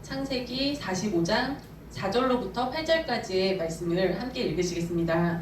창세기 45장 4절로부터 8절까지의 말씀을 함께 읽으시겠습니다.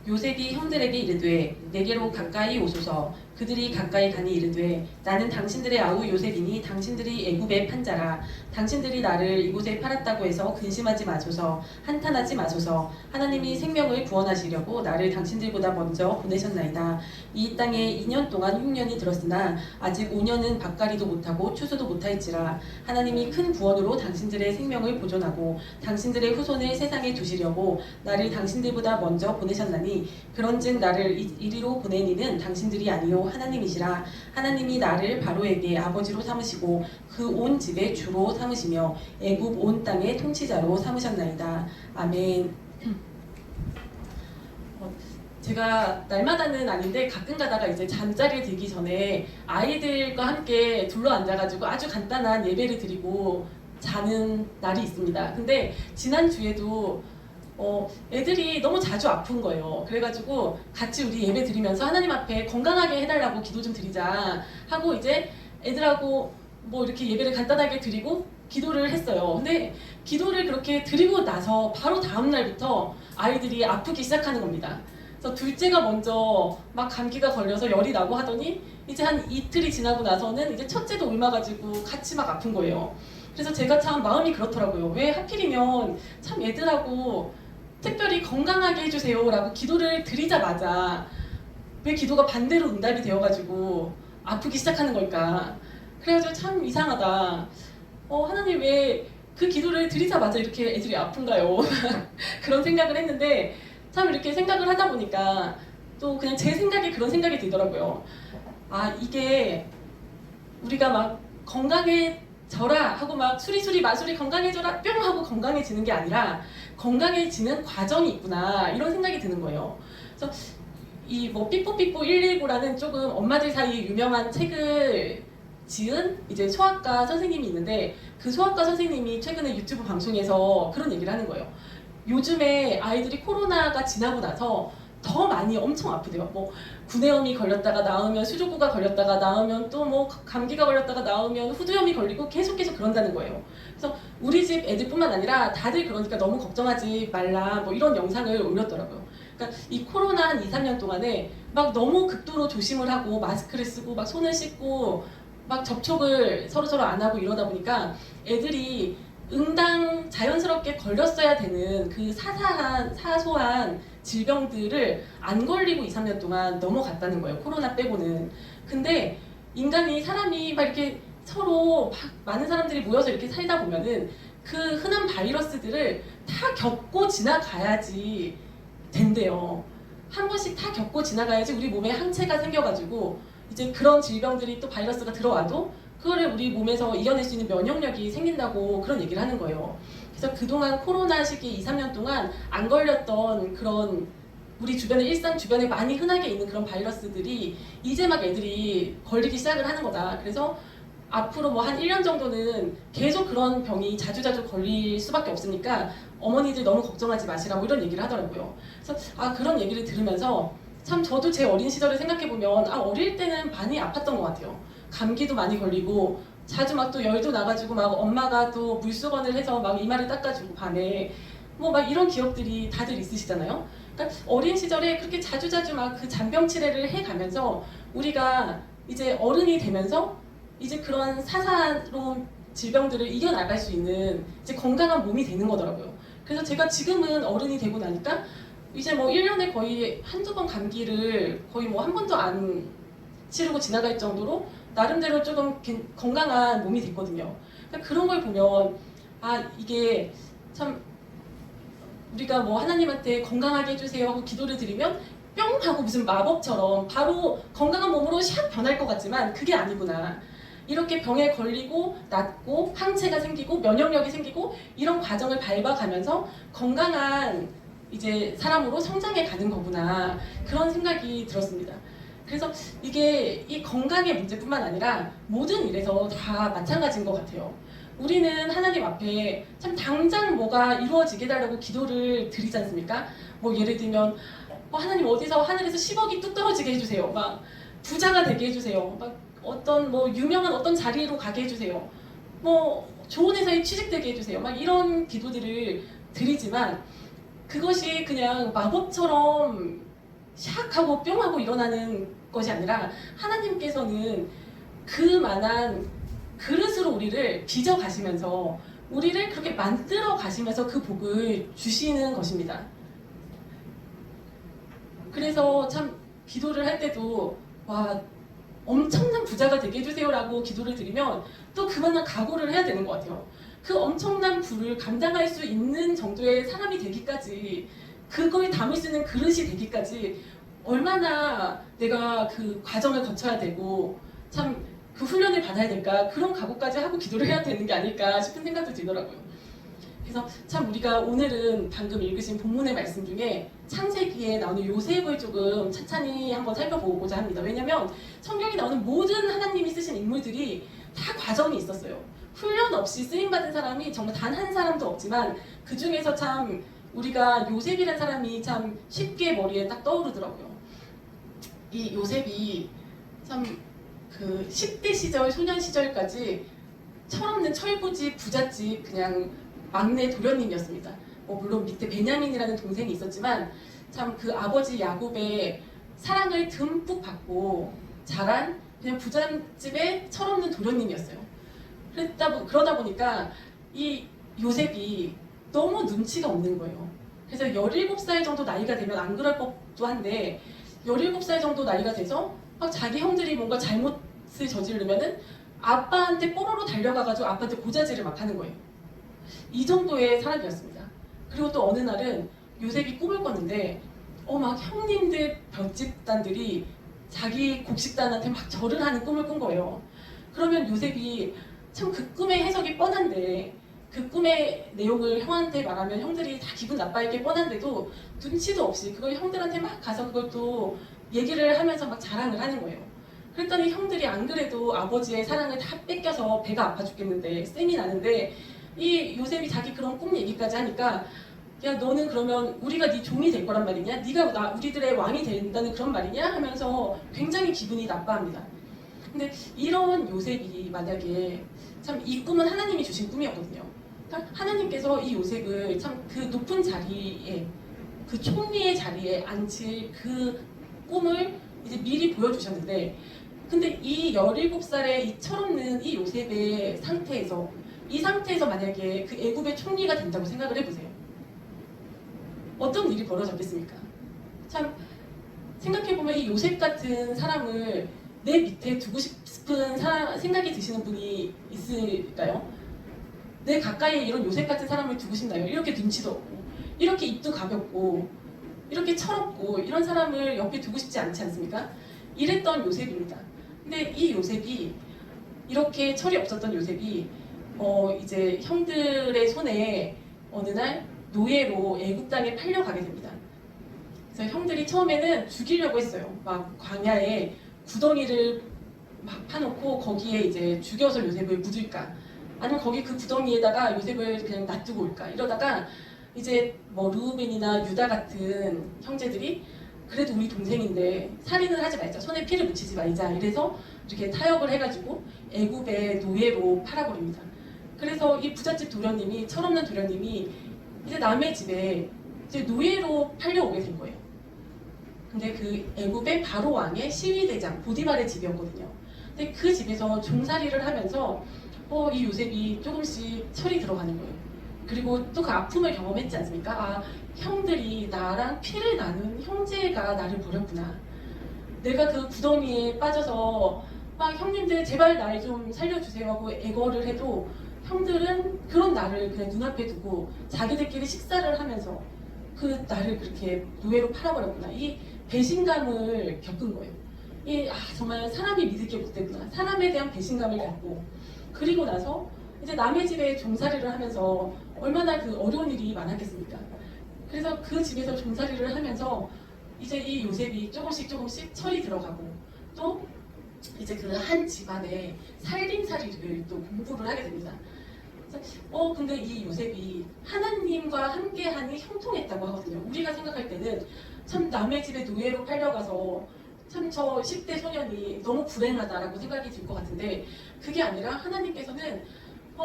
요셉이 형들에게 이르되 내게로 가까이 오소서. 그들이 가까이 가니 이르되 나는 당신들의 아우 요셉이니 당신들이 애굽의 판자라. 당신들이 나를 이곳에 팔았다고 해서 근심하지 마소서. 한탄하지 마소서. 하나님이 생명을 구원하시려고 나를 당신들보다 먼저 보내셨나이다. 이 땅에 2년 동안 흉년이 들었으나 아직 5년은 밭갈이도 못하고 추수도 못하였지라. 하나님이 큰 구원으로 당신들의 생명을 보존하고 당신들의 후손을 세상에 두시려고 나를 당신들보다 먼저 보내셨나니 그런즉 나를 이리로 보낸 이는 당신들이 아니요 하나님이시라. 하나님이 나를 바로에게 아버지로 삼으시고 그 온 집의 주로 삼으시며 애굽 온 땅의 통치자로 삼으셨나이다. 아멘. 제가 날마다는 아닌데 가끔 가다가 이제 잠자리에 들기 전에 아이들과 함께 둘러 앉아가지고 아주 간단한 예배를 드리고 자는 날이 있습니다. 근데 지난주에도 애들이 너무 자주 아픈 거예요. 그래가지고 같이 우리 예배 드리면서 하나님 앞에 건강하게 해달라고 기도 좀 드리자 하고 이제 애들하고 뭐 이렇게 예배를 간단하게 드리고 기도를 했어요. 근데 기도를 그렇게 드리고 나서 바로 다음 날부터 아이들이 아프기 시작하는 겁니다. 그래서 둘째가 먼저 막 감기가 걸려서 열이 나고 하더니 이제 한 이틀이 지나고 나서는 이제 첫째도 옮아가지고 같이 막 아픈 거예요. 그래서 제가 참 마음이 그렇더라고요. 왜 하필이면 참 애들하고 특별히 건강하게 해주세요 라고 기도를 드리자마자 왜 기도가 반대로 응답이 되어가지고 아프기 시작하는 걸까. 그래가지고 참 이상하다. 하나님 왜 그 기도를 드리자마자 이렇게 애들이 아픈가요? 그런 생각을 했는데 참 이렇게 생각을 하다 보니까 또 그냥 제 생각에 그런 생각이 들더라고요. 아, 이게 우리가 막 건강해져라 하고 막 수리수리 마수리 건강해져라 뿅 하고 건강해지는 게 아니라 건강해지는 과정이 있구나 이런 생각이 드는 거예요. 그래서 이 뭐 삐뽀삐뽀 119라는 조금 엄마들 사이에 유명한 책을 지은 이제 소아과 선생님이 있는데 그 소아과 선생님이 최근에 유튜브 방송에서 그런 얘기를 하는 거예요. 요즘에 아이들이 코로나가 지나고 나서 더 많이 엄청 아프대요. 뭐 구내염이 걸렸다가 나으면 수족구가 걸렸다가 나으면 또 뭐 감기가 걸렸다가 나으면 후두염이 걸리고 계속 그런다는 거예요. 그래서 우리 집 애들뿐만 아니라 다들 그러니까 너무 걱정하지 말라 뭐 이런 영상을 올렸더라고요. 그러니까 이 코로나 한 2, 3년 동안에 막 너무 극도로 조심을 하고 마스크를 쓰고 막 손을 씻고 막 접촉을 서로 안 하고 이러다 보니까 애들이 응당 자연스럽게 걸렸어야 되는 그 사소한 질병들을 안 걸리고 2, 3년 동안 넘어갔다는 거예요. 코로나 빼고는. 근데 사람이 막 이렇게 서로 막 많은 사람들이 모여서 이렇게 살다 보면은 그 흔한 바이러스들을 다 겪고 지나가야지 된대요. 한 번씩 다 겪고 지나가야지 우리 몸에 항체가 생겨가지고 이제 그런 질병들이 또 바이러스가 들어와도 그거를 우리 몸에서 이겨낼 수 있는 면역력이 생긴다고 그런 얘기를 하는 거예요. 그래서 그동안 코로나 시기 2, 3년 동안 안 걸렸던 그런 우리 주변에 일상 주변에 많이 흔하게 있는 그런 바이러스들이 이제 막 애들이 걸리기 시작을 하는 거다. 그래서 앞으로 뭐 한 1년 정도는 계속 그런 병이 자주 걸릴 수밖에 없으니까 어머니들 너무 걱정하지 마시라고 이런 얘기를 하더라고요. 그래서 그런 얘기를 들으면서 참 저도 제 어린 시절을 생각해보면 어릴 때는 많이 아팠던 것 같아요. 감기도 많이 걸리고 자주 막 또 열도 나가지고 막 엄마가 또 물수건을 해서 막 이마를 닦아주고 밤에 뭐 막 이런 기억들이 다들 있으시잖아요. 그러니까 어린 시절에 그렇게 자주 막 그 잔병 치레를 해가면서 우리가 이제 어른이 되면서 이제 그런 사사로운 질병들을 이겨나갈 수 있는 이제 건강한 몸이 되는 거더라고요. 그래서 제가 지금은 어른이 되고 나니까 이제 뭐 1년에 거의 한두 번 감기를 거의 뭐 한 번도 안 치르고 지나갈 정도로 나름대로 조금 건강한 몸이 됐거든요. 그러니까 그런 걸 보면 이게 참 우리가 뭐 하나님한테 건강하게 해주세요 하고 기도를 드리면 뿅 하고 무슨 마법처럼 바로 건강한 몸으로 샥 변할 것 같지만 그게 아니구나. 이렇게 병에 걸리고 낫고 항체가 생기고 면역력이 생기고 이런 과정을 밟아가면서 건강한 이제 사람으로 성장해 가는 거구나 그런 생각이 들었습니다. 그래서 이게 이 건강의 문제뿐만 아니라 모든 일에서 다 마찬가지인 것 같아요. 우리는 하나님 앞에 참 당장 뭐가 이루어지게 해달라고 기도를 드리지 않습니까? 뭐 예를 들면 하나님 어디서 하늘에서 10억이 뚝 떨어지게 해주세요. 막 부자가 되게 해주세요. 막 어떤 뭐 유명한 어떤 자리로 가게 해주세요. 뭐 좋은 회사에 취직되게 해주세요. 막 이런 기도들을 드리지만 그것이 그냥 마법처럼 샥 하고 뿅 하고 일어나는 것이 아니라 하나님께서는 그만한 그릇으로 우리를 빚어 가시면서 우리를 그렇게 만들어 가시면서 그 복을 주시는 것입니다. 그래서 참 기도를 할 때도 와 엄청난 부자가 되게 해주세요라고 기도를 드리면 또 그만한 각오를 해야 되는 것 같아요. 그 엄청난 부를 감당할 수 있는 정도의 사람이 되기까지 그거에 담을 수 있는 그릇이 되기까지 얼마나 내가 그 과정을 거쳐야 되고 참 그 훈련을 받아야 될까 그런 각오까지 하고 기도를 해야 되는 게 아닐까 싶은 생각도 들더라고요. 그래서 참 우리가 오늘은 방금 읽으신 본문의 말씀 중에 창세기에 나오는 요셉을 조금 찬찬히 한번 살펴보고자 합니다. 왜냐하면 성경에 나오는 모든 하나님이 쓰신 인물들이 다 과정이 있었어요. 훈련 없이 쓰임받은 사람이 정말 단 한 사람도 없지만 그 중에서 참 우리가 요셉이라는 사람이 참 쉽게 머리에 딱 떠오르더라고요. 이 요셉이 참 그 10대 시절, 소년 시절까지 철없는 철부지, 부잣집 그냥 막내 도련님이었습니다. 물론 밑에 베냐민이라는 동생이 있었지만 참 그 아버지 야곱의 사랑을 듬뿍 받고 자란 그냥 부잣집의 철없는 도련님이었어요. 그러다 보니까 이 요셉이 너무 눈치가 없는 거예요. 그래서 17살 정도 나이가 되면 안 그럴 법도 한데 17살 정도 나이가 돼서 막 자기 형들이 뭔가 잘못을 저지르면은 아빠한테 뽀로로 달려가가지고 아빠한테 고자질을 막 하는 거예요. 이 정도의 사람이었습니다. 그리고 또 어느 날은 요셉이 꿈을 꿨는데 막 형님들 벽집단들이 자기 곡식단한테 막 절을 하는 꿈을 꾼 거예요. 그러면 요셉이 참 그 꿈의 해석이 뻔한데 그 꿈의 내용을 형한테 말하면 형들이 다 기분 나빠할 게 뻔한데도 눈치도 없이 그걸 형들한테 막 가서 그걸 또 얘기를 하면서 막 자랑을 하는 거예요. 그랬더니 형들이 안 그래도 아버지의 사랑을 다 뺏겨서 배가 아파 죽겠는데 쌤이 나는데 이 요셉이 자기 그런 꿈 얘기까지 하니까 야 너는 그러면 우리가 네 종이 될 거란 말이냐? 네가 우리들의 왕이 된다는 그런 말이냐? 하면서 굉장히 기분이 나빠합니다. 근데 이런 요셉이 만약에 참 이 꿈은 하나님이 주신 꿈이었거든요. 그러니까 하나님께서 이 요셉을 참 그 높은 자리에 그 총리의 자리에 앉힐 그 꿈을 이제 미리 보여주셨는데 근데 이 17살의 이 철없는 이 요셉의 상태에서 이 상태에서 만약에 그 애굽의 총리가 된다고 생각을 해보세요. 어떤 일이 벌어졌겠습니까? 참 생각해보면 이 요셉 같은 사람을 내 밑에 두고 싶은 생각이 드시는 분이 있을까요? 내 가까이에 이런 요셉 같은 사람을 두고 싶나요? 이렇게 눈치도 없고 이렇게 입도 가볍고 이렇게 철없고 이런 사람을 옆에 두고 싶지 않지 않습니까? 이랬던 요셉입니다. 근데 이 요셉이 이렇게 철이 없었던 요셉이 이제 형들의 손에 어느 날 노예로 애굽 땅에 팔려가게 됩니다. 그래서 형들이 처음에는 죽이려고 했어요. 막 광야에 구덩이를 막 파놓고 거기에 이제 죽여서 요셉을 묻을까 아니면 거기 그 구덩이에다가 요셉을 그냥 놔두고 올까 이러다가 이제 뭐 르우벤이나 유다 같은 형제들이 그래도 우리 동생인데 살인을 하지 말자 손에 피를 묻히지 말자 이래서 이렇게 타협을 해가지고 애굽의 노예로 팔아버립니다. 그래서 이 부잣집 도련님이 철없는 도련님이 이제 남의 집에 이제 노예로 팔려오게 된 거예요. 근데 그 애굽의 바로 왕의 시위대장 보디발의 집이었거든요. 근데 그 집에서 종살이를 하면서 이 요셉이 조금씩 철이 들어가는 거예요. 그리고 또 그 아픔을 경험했지 않습니까? 아, 형들이 나랑 피를 나눈 형제가 나를 버렸구나. 내가 그 구덩이에 빠져서 막 형님들 제발 날 좀 살려주세요 하고 애걸을 해도 형들은 그런 나를 그냥 눈앞에 두고 자기들끼리 식사를 하면서 그 나를 그렇게 노예로 팔아버렸구나. 이 배신감을 겪은 거예요. 정말 사람이 믿을 게 못되구나. 사람에 대한 배신감을 겪고 그리고 나서 이제 남의 집에 종살이를 하면서 얼마나 그 어려운 일이 많았겠습니까? 그래서 그 집에서 종살이를 하면서 이제 이 요셉이 조금씩 철이 들어가고 또 이제 그 한 집안의 살림살이를 또 공부를 하게 됩니다. 근데 이 요셉이 하나님과 함께하니 형통했다고 하거든요. 우리가 생각할 때는 참 남의 집에 노예로 팔려가서 참 저 10대 소년이 너무 불행하다라고 생각이 들 것 같은데 그게 아니라 하나님께서는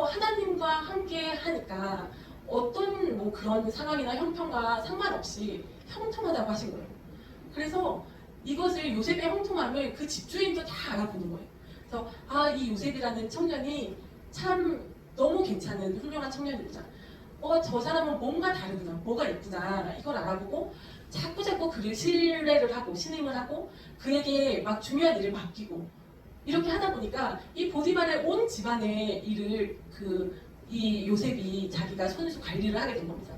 하나님과 함께 하니까 어떤 뭐 그런 상황이나 형편과 상관없이 형통하다고 하신 거예요. 그래서 이것을 요셉의 형통함을 그 집주인도 다 알아보는 거예요. 그래서 이 요셉이라는 청년이 참 너무 괜찮은 훌륭한 청년이구나. 저 사람은 뭔가 다르구나. 뭐가 있구나. 이걸 알아보고 자꾸 그를 신뢰를 하고 신임을 하고 그에게 막 중요한 일을 맡기고 이렇게 하다 보니까 이 보디발의 온 집안의 일을 이 요셉이 자기가 손수 관리를 하게 된 겁니다.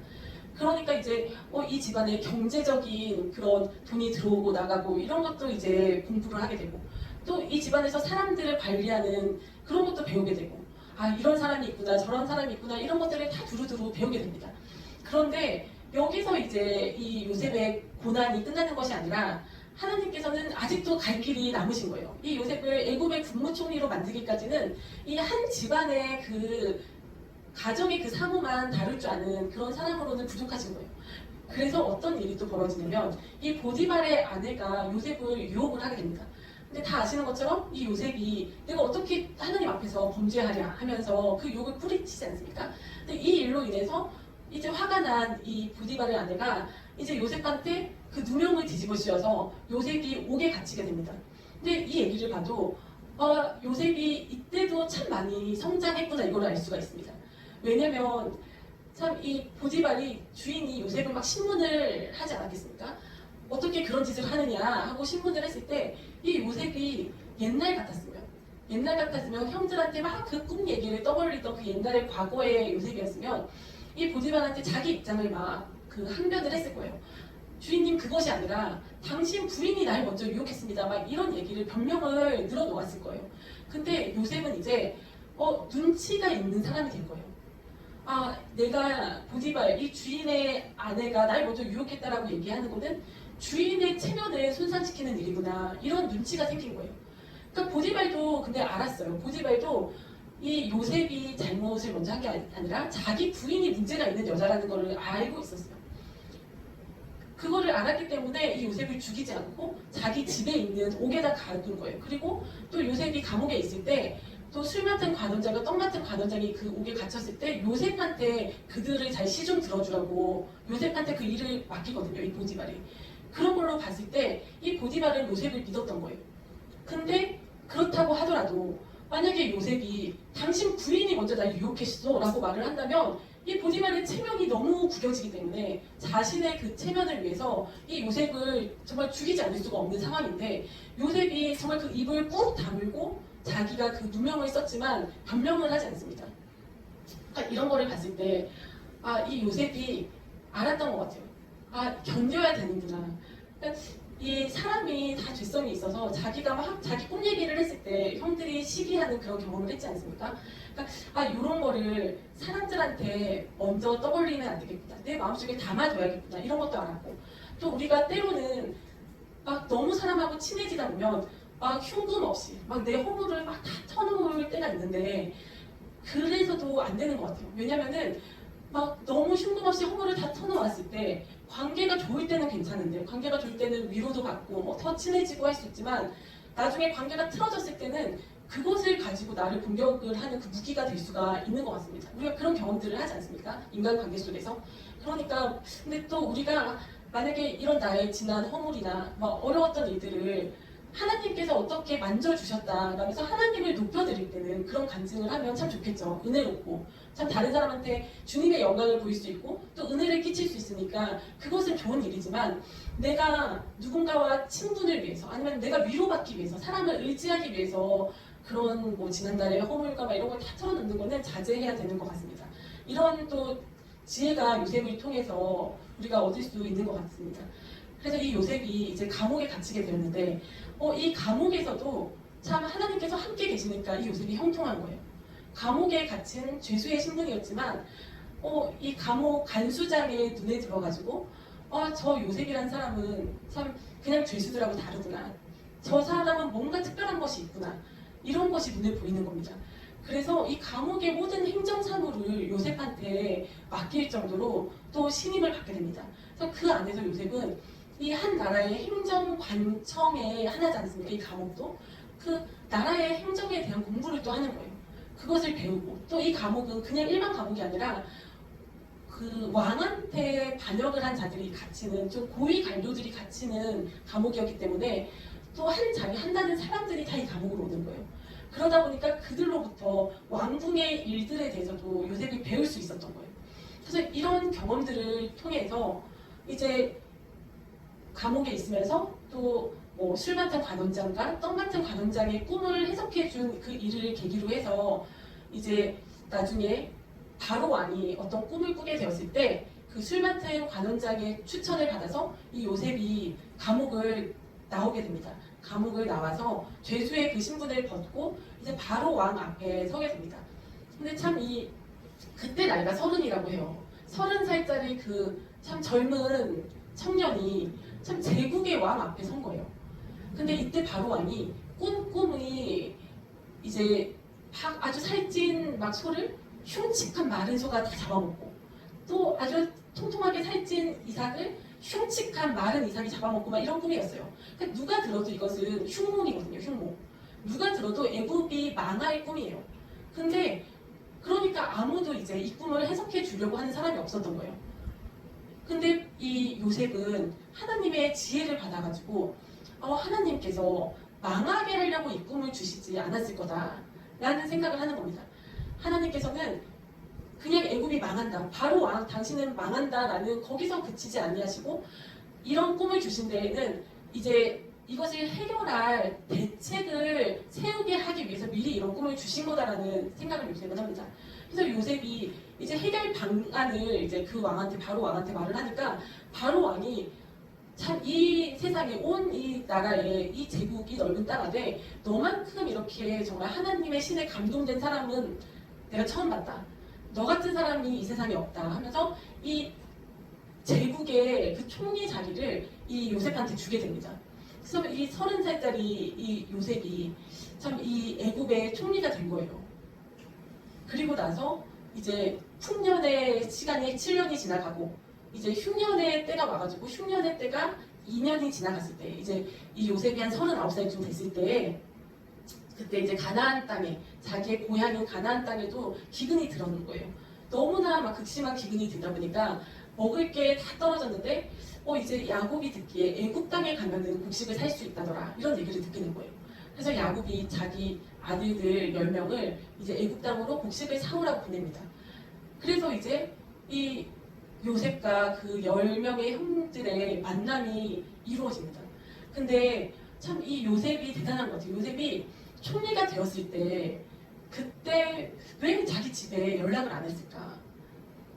그러니까 이제 이 집안의 경제적인 그런 돈이 들어오고 나가고 이런 것도 이제 공부를 하게 되고 또 이 집안에서 사람들을 관리하는 그런 것도 배우게 되고 이런 사람이 있구나 저런 사람이 있구나 이런 것들을 다 두루두루 배우게 됩니다. 그런데 여기서 이제 이 요셉의 고난이 끝나는 것이 아니라 하나님께서는 아직도 갈 길이 남으신 거예요. 이 요셉을 애굽의 국무총리로 만들기까지는 이 한 집안의 그 가정의 그 사무만 다룰 줄 아는 그런 사람으로는 부족하신 거예요. 그래서 어떤 일이 또 벌어지냐면 이 보디발의 아내가 요셉을 유혹을 하게 됩니다. 근데 다 아시는 것처럼 이 요셉이 내가 어떻게 하나님 앞에서 범죄하랴 하면서 그 욕을 뿌리치지 않습니까? 근데 이 일로 인해서 이제 화가 난 이 보디발의 아내가 이제 요셉한테 그 누명을 뒤집어 씌워서 요셉이 옥에 갇히게 됩니다. 근데 이 얘기를 봐도 요셉이 이때도 참 많이 성장했구나 이걸 알 수가 있습니다. 왜냐면 참 이 보디발이 주인이 요셉을 막 신문을 하지 않았겠습니까? 어떻게 그런 짓을 하느냐 하고 신문을 했을 때 이 요셉이 옛날 같았으면 형들한테 막 그 꿈 얘기를 떠벌리던 그 옛날의 과거의 요셉이었으면 이 보디발한테 자기 입장을 막 그 항변을 했을 거예요. 주인님 그것이 아니라 당신 부인이 날 먼저 유혹했습니다. 막 이런 얘기를 변명을 늘어놓았을 거예요. 근데 요셉은 이제 눈치가 있는 사람이 될 거예요. 내가 보디발 이 주인의 아내가 날 먼저 유혹했다라고 얘기하는 거는 주인의 체면을 손상시키는 일이구나 이런 눈치가 생긴 거예요. 그러니까 보디발도 근데 알았어요. 보디발도 이 요셉이 잘못을 먼저 한 게 아니라 자기 부인이 문제가 있는 여자라는 걸 알고 있었어요. 그거를 알았기 때문에 이 요셉을 죽이지 않고 자기 집에 있는 옥에다 가둔 거예요. 그리고 또 요셉이 감옥에 있을 때 또 술 맡은 관원장과 떡 맡은 관원장이 그 옥에 갇혔을 때 요셉한테 그들을 잘 시 좀 들어주라고 요셉한테 그 일을 맡기거든요. 이 보디발이. 그런 걸로 봤을 때 이 보디발은 요셉을 믿었던 거예요. 근데 그렇다고 하더라도 만약에 요셉이 당신 부인이 먼저 날 유혹했어 라고 말을 한다면 이 보디발의 체면이 너무 구겨지기 때문에 자신의 그 체면을 위해서 이 요셉을 정말 죽이지 않을 수가 없는 상황인데 요셉이 정말 그 입을 꾹 다물고 자기가 그 누명을 썼지만 변명을 하지 않습니다. 그러니까 이런 거를 봤을 때 이 요셉이 알았던 것 같아요. 견뎌야 되는구나. 그러니까 이 사람이 다 죄성이 있어서 자기가 막 자기 꿈 얘기를 했을 때 형들이 시기하는 그런 경험을 했지 않습니까? 그러니까 이런 거를 사람들한테 먼저 떠벌리면 안 되겠구나. 내 마음속에 담아둬야겠구나. 이런 것도 알았고 또 우리가 때로는 막 너무 사람하고 친해지다 보면 막 흉금 없이 막 내 허물을 막 다 터놓을 때가 있는데 그래서도 안 되는 것 같아요. 왜냐면은 막 너무 흉금 없이 허물을 다 터놓았을 때 관계가 좋을 때는 괜찮은데 관계가 좋을 때는 위로도 받고 뭐 더 친해지고 할 수 있지만 나중에 관계가 틀어졌을 때는 그것을 가지고 나를 공격을 하는 그 무기가 될 수가 있는 것 같습니다. 우리가 그런 경험들을 하지 않습니까? 인간관계 속에서. 그러니까 근데 또 우리가 만약에 이런 나의 지난 허물이나 뭐 어려웠던 일들을 하나님께서 어떻게 만져주셨다라면서 하나님을 높여드릴 때는 그런 간증을 하면 참 좋겠죠. 은혜롭고 참 다른 사람한테 주님의 영광을 보일 수 있고 또 은혜를 끼칠 수 있으니까 그것은 좋은 일이지만 내가 누군가와 친분을 위해서 아니면 내가 위로받기 위해서 사람을 의지하기 위해서 그런 뭐 지난달의 허물과 막 이런 걸 다 털어놓는 거는 자제해야 되는 것 같습니다. 이런 또 지혜가 요셉을 통해서 우리가 얻을 수 있는 것 같습니다. 그래서 이 요셉이 이제 감옥에 갇히게 되었는데 이 감옥에서도 참 하나님께서 함께 계시니까 이 요셉이 형통한 거예요. 감옥에 갇힌 죄수의 신분이었지만 이 감옥 간수장의 눈에 들어가지고 저 요셉이라는 사람은 참 그냥 죄수들하고 다르구나. 저 사람은 뭔가 특별한 것이 있구나. 이런 것이 눈에 보이는 겁니다. 그래서 이 감옥의 모든 행정사무를 요셉한테 맡길 정도로 또 신임을 받게 됩니다. 그래서 그 안에서 요셉은 이 한 나라의 행정관청의 하나지 않습니까? 이 감옥도 그 나라의 행정에 대한 공부를 또 하는 거예요. 그것을 배우고 또 이 감옥은 그냥 일반 감옥이 아니라 그 왕한테 반역을 한 자들이 갇히는 좀 고위 관료들이 갇히는 감옥이었기 때문에 또 한 자리 한다는 사람들이 다 이 감옥으로 오는 거예요. 그러다 보니까 그들로부터 왕궁의 일들에 대해서도 요셉이 배울 수 있었던 거예요. 그래서 이런 경험들을 통해서 이제 감옥에 있으면서 또 뭐 술 같은 관원장과 떡 같은 관원장의 꿈을 해석해 준 그 일을 계기로 해서 이제 나중에 바로 왕이 어떤 꿈을 꾸게 되었을 때 그 술 맡은 관원장의 추천을 받아서 이 요셉이 감옥을 나오게 됩니다. 감옥을 나와서 죄수의 그 신분을 벗고 이제 바로 왕 앞에 서게 됩니다. 근데 참 그때 나이가 30이라고 해요. 30살짜리 그 참 젊은 청년이 참 제국의 왕 앞에 선 거예요. 근데 이때 바로 왕이 꿈이 이제 아주 살찐 막 소를 흉측한 마른 소가 다 잡아먹고 또 아주 통통하게 살찐 이삭을 흉측한 마른 이삭이 잡아먹고 막 이런 꿈이었어요. 그러니까 누가 들어도 이것은 흉몽이거든요. 흉몽. 누가 들어도 애굽이 망할 꿈이에요. 근데 그러니까 아무도 이제 이 꿈을 해석해 주려고 하는 사람이 없었던 거예요. 근데 이 요셉은 하나님의 지혜를 받아가지고 하나님께서 망하게 하려고 이 꿈을 주시지 않았을 거다라는 생각을 하는 겁니다. 하나님께서는 그냥 애굽이 망한다, 바로 왕 당신은 망한다라는 거기서 그치지 아니하시고 이런 꿈을 주신 데에는 이제 이것을 해결할 대책을 세우게 하기 위해서 미리 이런 꿈을 주신 거다라는 생각을 요셉은 합니다. 그래서 요셉이 이제 해결 방안을 이제 그 왕한테 바로 왕한테 말을 하니까 바로 왕이 참 이 세상에 온 이 나라에 이 제국이 넓은 땅아래 너만큼 이렇게 정말 하나님의 신에 감동된 사람은 내가 처음 봤다. 너 같은 사람이 이 세상에 없다 하면서 이 제국의 그 총리 자리를 이 요셉한테 주게 됩니다. 그래서 이 30살짜리 이 요셉이 참 이 애굽의 총리가 된 거예요. 그리고 나서 이제 풍년의 시간이 7년이 지나가고 이제 흉년의 때가 와가지고 흉년의 때가 2년이 지나갔을 때 이제 이 요셉이 한 39살쯤 됐을 때 그때 이제 가나안 땅에 자기의 고향인 가나안 땅에도 기근이 들어오는 거예요. 너무나 막 극심한 기근이 들다 보니까 먹을 게 다 떨어졌는데 이제 야곱이 듣기에 애굽 땅에 가면은 곡식을 살 수 있다더라 이런 얘기를 듣게 된 거예요. 그래서 야곱이 자기 아들들 10명을 이제 애굽 땅으로 곡식을 사오라고 보냅니다. 그래서 이제 이 요셉과 그 10명의 형들의 만남이 이루어집니다. 근데 참 이 요셉이 대단한 것 같아요. 요셉이 총리가 되었을 때 그때 왜 자기 집에 연락을 안 했을까?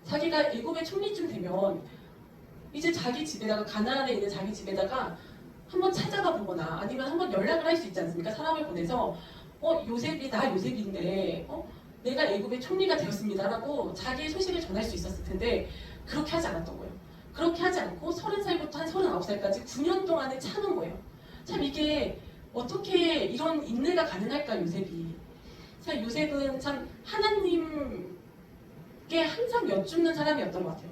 자기가 애굽의 총리쯤 되면 이제 자기 집에다가 가나안에 있는 자기 집에다가 한번 찾아가 보거나 아니면 한번 연락을 할 수 있지 않습니까? 사람을 보내서 요셉이 나 요셉인데 내가 애굽의 총리가 되었습니다라고 자기의 소식을 전할 수 있었을 텐데 그렇게 하지 않았던 거예요. 그렇게 하지 않고 30살부터 한 39살까지 9년 동안을 참은 거예요. 참 이게 어떻게 이런 인내가 가능할까 요셉이. 참 요셉은 참 하나님께 항상 여쭙는 사람이었던 것 같아요.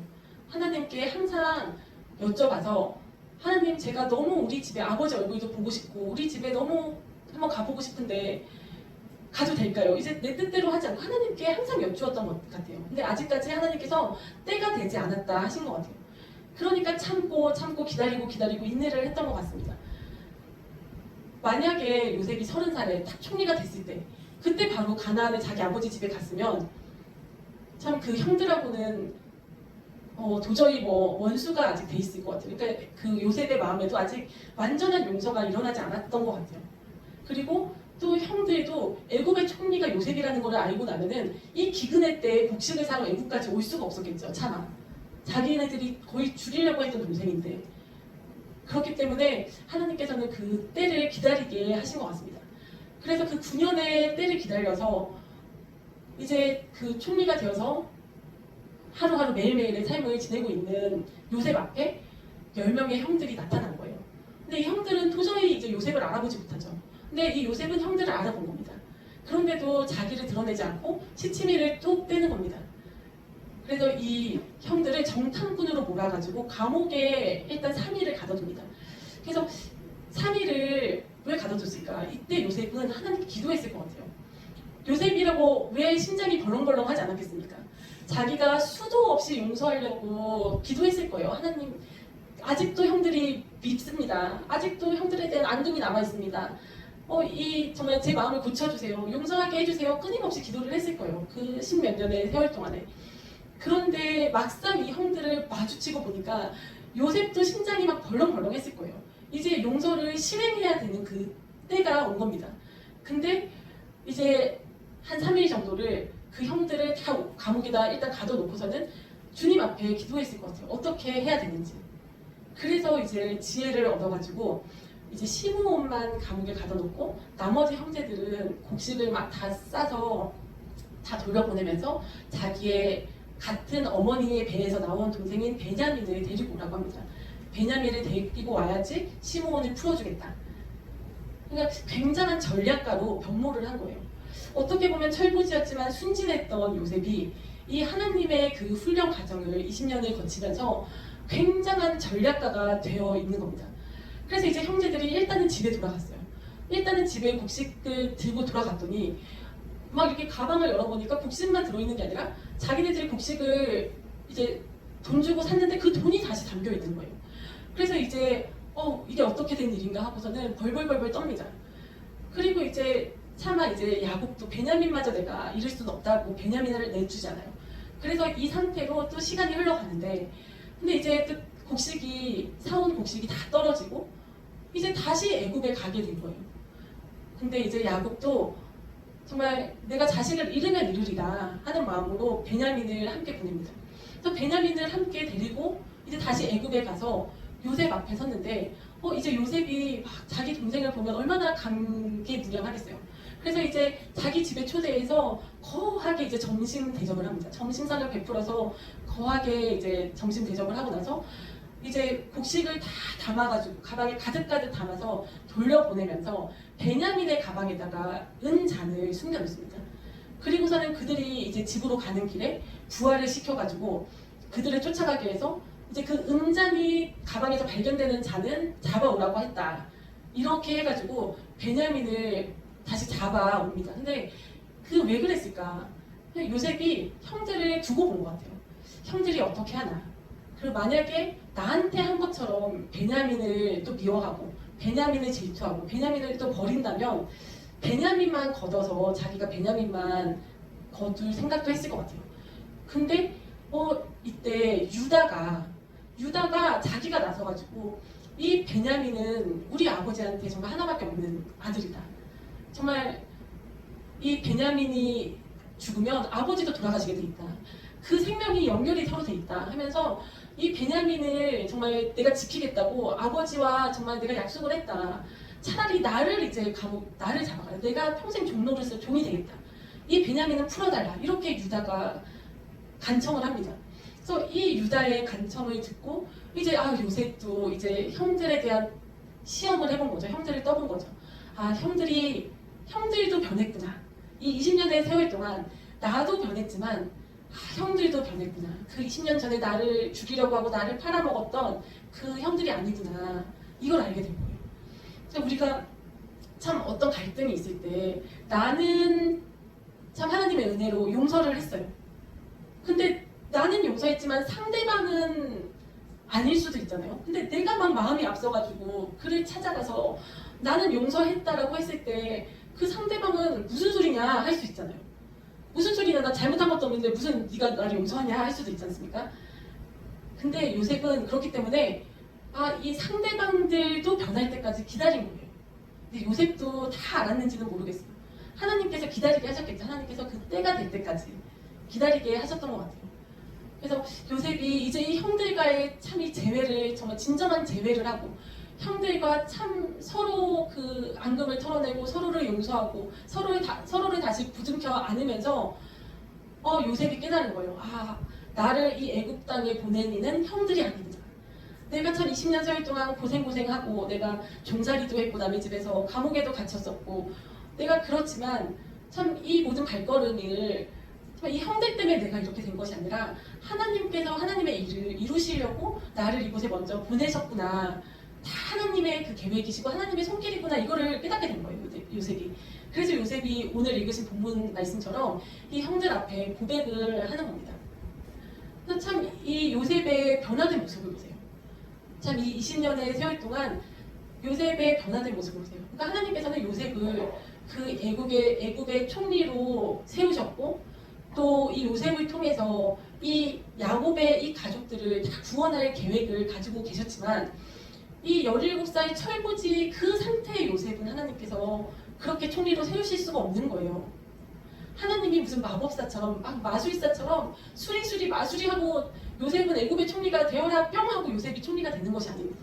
하나님께 항상 여쭤봐서 하나님 제가 너무 우리 집에 아버지 얼굴도 보고 싶고 우리 집에 너무 한번 가보고 싶은데 가도 될까요? 이제 내 뜻대로 하지 않고 하나님께 항상 여쭈었던 것 같아요. 근데 아직까지 하나님께서 때가 되지 않았다 하신 것 같아요. 그러니까 참고 기다리고 인내를 했던 것 같습니다. 만약에 요셉이 30살에 딱 총리가 됐을 때 그때 바로 가나안에 자기 아버지 집에 갔으면 참 그 형들하고는 도저히 원수가 아직 돼 있을 것 같아요. 그러니까 그 요셉의 마음에도 아직 완전한 용서가 일어나지 않았던 것 같아요. 그리고 또 형들도 애굽의 총리가 요셉이라는 걸 알고 나면은 이 기근의 때 곡식을 사러 애굽까지 올 수가 없었겠죠. 차마 자기네들이 거의 죽이려고 했던 동생인데 그렇기 때문에 하나님께서는 그 때를 기다리게 하신 것 같습니다. 그래서 그 9년의 때를 기다려서 이제 그 총리가 되어서 하루하루 매일매일의 삶을 지내고 있는 요셉 앞에 10명의 형들이 나타난 거예요. 근데 이 형들은 도저히 이제 요셉을 알아보지 못하죠. 근데 이 요셉은 형들을 알아본 겁니다. 그런데도 자기를 드러내지 않고 시치미를 또 떼는 겁니다. 그래서 이 형들을 정탐꾼으로 몰아가지고 감옥에 일단 3일을 가둬둡니다. 그래서 3일을 왜 가둬뒀을까? 이때 요셉은 하나님께 기도했을 것 같아요. 요셉이라고 왜 심장이 벌렁벌렁하지 않았겠습니까? 자기가 수도 없이 용서하려고 기도했을 거예요. 하나님, 아직도 형들이 밉습니다. 아직도 형들에 대한 안둥이 남아 있습니다. 정말 제 마음을 고쳐주세요. 용서하게 해주세요. 끊임없이 기도를 했을 거예요. 그 십몇 년의 세월 동안에. 그런데 막상 이 형들을 마주치고 보니까 요셉도 심장이 막 벌렁벌렁 했을 거예요. 이제 용서를 실행해야 되는 그 때가 온 겁니다. 근데 이제 한 3일 정도를 그 형들을 다 감옥에다 일단 가둬놓고서는 주님 앞에 기도했을 것 같아요. 어떻게 해야 되는지. 그래서 이제 지혜를 얻어가지고 이제 시므온만 감옥에 가둬놓고 나머지 형제들은 곡식을 막 다 싸서 다 돌려보내면서 자기의 같은 어머니의 배에서 나온 동생인 베냐민을 데리고 오라고 합니다. 베냐민을 데리고 와야지 시므온을 풀어주겠다. 그러니까 굉장한 전략가로 변모를 한 거예요. 어떻게 보면 철부지였지만 순진했던 요셉이 이 하나님의 그 훈련 과정을 20년을 거치면서 굉장한 전략가가 되어 있는 겁니다. 그래서 이제 형제들이 일단은 집에 돌아갔어요. 일단은 집에 곡식을 들고 돌아갔더니 막 이렇게 가방을 열어보니까 곡식만 들어있는 게 아니라 자기네들이 곡식을 이제 돈 주고 샀는데 그 돈이 다시 담겨 있는 거예요. 그래서 이제 이게 어떻게 된 일인가 하고서는 벌벌벌벌 떱니다. 그리고 이제 차마 이제 야곱도 베냐민마저 내가 잃을 수는 없다고 베냐민을 내주잖아요. 그래서 이 상태로 또 시간이 흘러가는데 근데 이제 또 사온 곡식이 다 떨어지고 이제 다시 애굽에 가게 된 거예요. 근데 이제 야곱도 정말 내가 자식을 잃으면 잃으리라 하는 마음으로 베냐민을 함께 보냅니다. 그래서 베냐민을 함께 데리고 이제 다시 애굽에 가서 요셉 앞에 섰는데 이제 요셉이 막 자기 동생을 보면 얼마나 감개무량하겠어요. 그래서 이제 자기 집에 초대해서 거하게 이제 점심 대접을 합니다. 점심상을 베풀어서 거하게 이제 점심 대접을 하고 나서 이제 곡식을 다 담아가지고 가방에 가득가득 담아서 돌려보내면서 베냐민의 가방에다가 은잔을 숨겨놓습니다. 그리고서는 그들이 이제 집으로 가는 길에 부활을 시켜가지고 그들을 쫓아가기 위해서 이제 그 은잔이 가방에서 발견되는 잔은 잡아오라고 했다. 이렇게 해가지고 베냐민을 다시 잡아옵니다. 근데 그 왜 그랬을까? 요셉이 형들을 두고 본 것 같아요. 형들이 어떻게 하나. 그리고 만약에 나한테 한 것처럼 베냐민을 또 미워하고 베냐민을 질투하고 베냐민을 또 버린다면 베냐민만 걷어서 자기가 베냐민만 거둘 생각도 했을 것 같아요. 근데 이때 유다가 자기가 나서가지고 이 베냐민은 우리 아버지한테 정말 하나밖에 없는 아들이다. 정말 이 베냐민이 죽으면 아버지도 돌아가시게 돼 있다. 그 생명이 연결이 서로 돼 있다 하면서 이 베냐민을 정말 내가 지키겠다고 아버지와 정말 내가 약속을 했다. 차라리 나를 잡아가라. 내가 평생 종로로서 종이 되겠다. 이 베냐민을 풀어달라. 이렇게 유다가 간청을 합니다. 그래서 이 유다의 간청을 듣고 이제 요셉도 이제 형들에 대한 시험을 해본 거죠. 형들을 떠본 거죠. 형들도 변했구나. 이 20년의 세월 동안 나도 변했지만 형들도 변했구나. 그 20년 전에 나를 죽이려고 하고 나를 팔아먹었던 그 형들이 아니구나. 이걸 알게 된 거예요. 그래서 우리가 참 어떤 갈등이 있을 때 나는 참 하나님의 은혜로 용서를 했어요. 근데 나는 용서했지만 상대방은 아닐 수도 있잖아요. 근데 내가 막 마음이 앞서가지고 그를 찾아가서 나는 용서했다라고 했을 때 그 상대방은 무슨 소리냐 할 수 있잖아요. 무슨 소리냐, 나 잘못한 것도 없는데 무슨 네가 나를 용서하냐 할 수도 있지 않습니까? 근데 요셉은 그렇기 때문에 이 상대방들도 변할 때까지 기다린 거예요. 근데 요셉도 다 알았는지는 모르겠어요. 하나님께서 기다리게 하셨겠죠. 하나님께서 그 때가 될 때까지 기다리게 하셨던 것 같아요. 그래서 요셉이 이제 이 형들과의 참 이 재회를 정말 진정한 재회를 하고 형들과 참 서로 그 앙금을 털어내고 서로를 용서하고 서로를 다시 부둥켜 안으면서 요셉이 깨달은 거예요. 나를 이 애굽 땅에 보낸 이는 형들이 아니구나. 내가 참 20년 세월 동안 고생하고 내가 종살이도 했고 남의 집에서 감옥에도 갇혔었고 내가 그렇지만 참 이 모든 발걸음을 이 형들 때문에 내가 이렇게 된 것이 아니라 하나님께서 하나님의 일을 이루시려고 나를 이곳에 먼저 보내셨구나. 다 하나님의 그 계획이시고 하나님의 손길이구나. 이거를 깨닫게 된 거예요, 요셉이. 그래서 요셉이 오늘 읽으신 본문 말씀처럼 이 형들 앞에 고백을 하는 겁니다. 참 이 요셉의 변화된 모습을 보세요. 참 이 20년의 세월 동안 요셉의 변화된 모습을 보세요. 그러니까 하나님께서는 요셉을 그 애굽의 총리로 세우셨고 또 이 요셉을 통해서 이 야곱의 이 가족들을 다 구원할 계획을 가지고 계셨지만 이 17살 철부지 그 상태의 요셉은 하나님께서 그렇게 총리로 세우실 수가 없는 거예요. 하나님이 무슨 마법사처럼 막 마술사처럼 수리수리 마술이하고 요셉은 애굽의 총리가 되어라 뿅 하고 요셉이 총리가 되는 것이 아닙니다.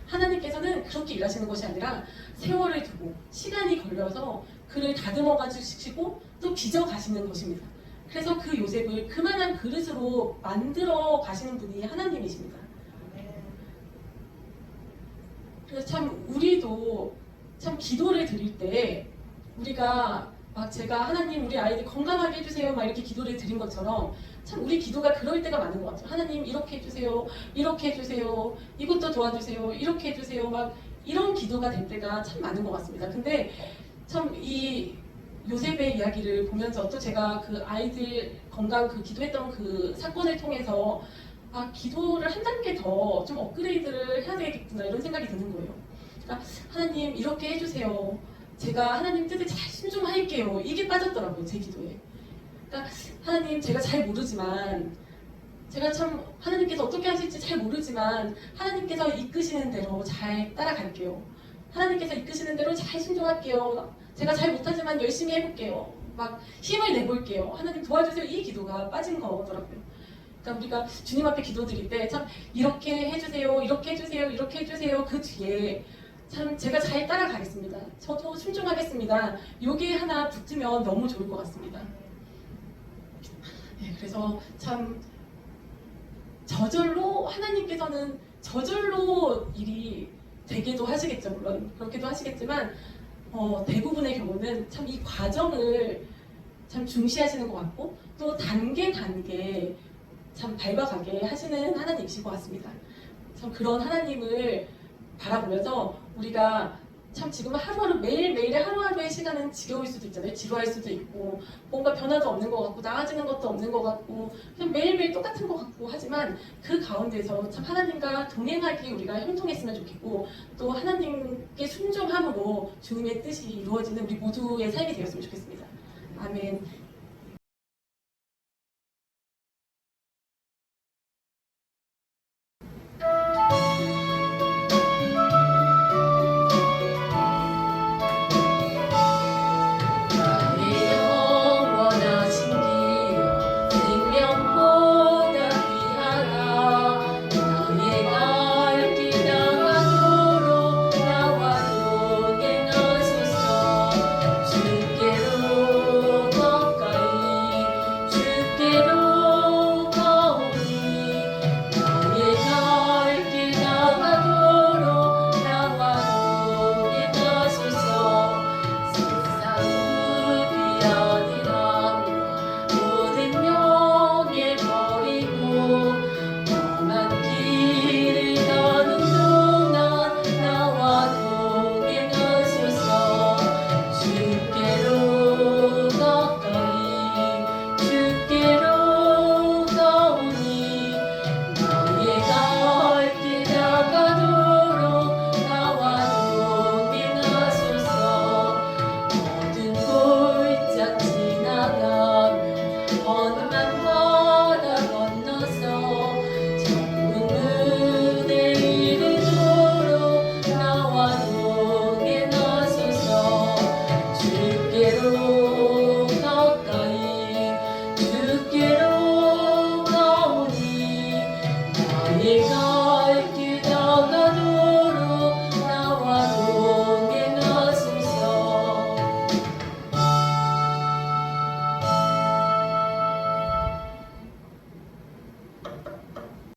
하나님께서는 그렇게 일하시는 것이 아니라 세월을 두고 시간이 걸려서 그를 다듬어 가지시고 또 빚어 가시는 것입니다. 그래서 그 요셉을 그만한 그릇으로 만들어 가시는 분이 하나님이십니다. 그래서 참 우리도 참 기도를 드릴 때 우리가 막 제가 하나님 우리 아이들 건강하게 해주세요 막 이렇게 기도를 드린 것처럼 참 우리 기도가 그럴 때가 많은 것 같아요. 하나님 이렇게 해주세요, 이렇게 해주세요, 이것도 도와주세요, 이렇게 해주세요 막 이런 기도가 될 때가 참 많은 것 같습니다. 근데 참 이 요셉의 이야기를 보면서 또 제가 그 아이들 건강 그 기도했던 그 사건을 통해서 아 기도를 한 단계 더 좀 업그레이드를 해야 되겠구나 이런 생각이 드는 거예요. 그러니까 하나님 이렇게 해주세요. 제가 하나님 뜻에 잘 순종할게요. 이게 빠졌더라고요 제 기도에. 그러니까 하나님 제가 잘 모르지만 제가 참 하나님께서 어떻게 하실지 잘 모르지만 하나님께서 이끄시는 대로 잘 따라갈게요. 하나님께서 이끄시는 대로 잘 순종할게요. 제가 잘 못하지만 열심히 해볼게요. 막 힘을 내볼게요. 하나님 도와주세요. 이 기도가 빠진 거더라고요. 그러니까 우리가 주님 앞에 기도드릴 때 참 이렇게 해주세요, 이렇게 해주세요, 이렇게 해주세요. 그 뒤에 참 제가 잘 따라가겠습니다. 저도 순종하겠습니다. 요게 하나 붙으면 너무 좋을 것 같습니다. 네, 그래서 참 저절로 하나님께서는 저절로 일이 되게도 하시겠죠. 물론 그렇게도 하시겠지만 대부분의 경우는 참 이 과정을 참 중시하시는 것 같고 또 단계 참 밟아가게 하시는 하나님이신 것 같습니다. 참 그런 하나님을 바라보면서 우리가 참 지금 하루하루 매일매일의 하루하루의 시간은 지겨울 수도 있잖아요. 지루할 수도 있고 뭔가 변화도 없는 것 같고 나아지는 것도 없는 것 같고 그냥 매일매일 똑같은 것 같고 하지만 그 가운데서 참 하나님과 동행하기 우리가 형통했으면 좋겠고 또 하나님께 순종함으로 주님의 뜻이 이루어지는 우리 모두의 삶이 되었으면 좋겠습니다. 아멘.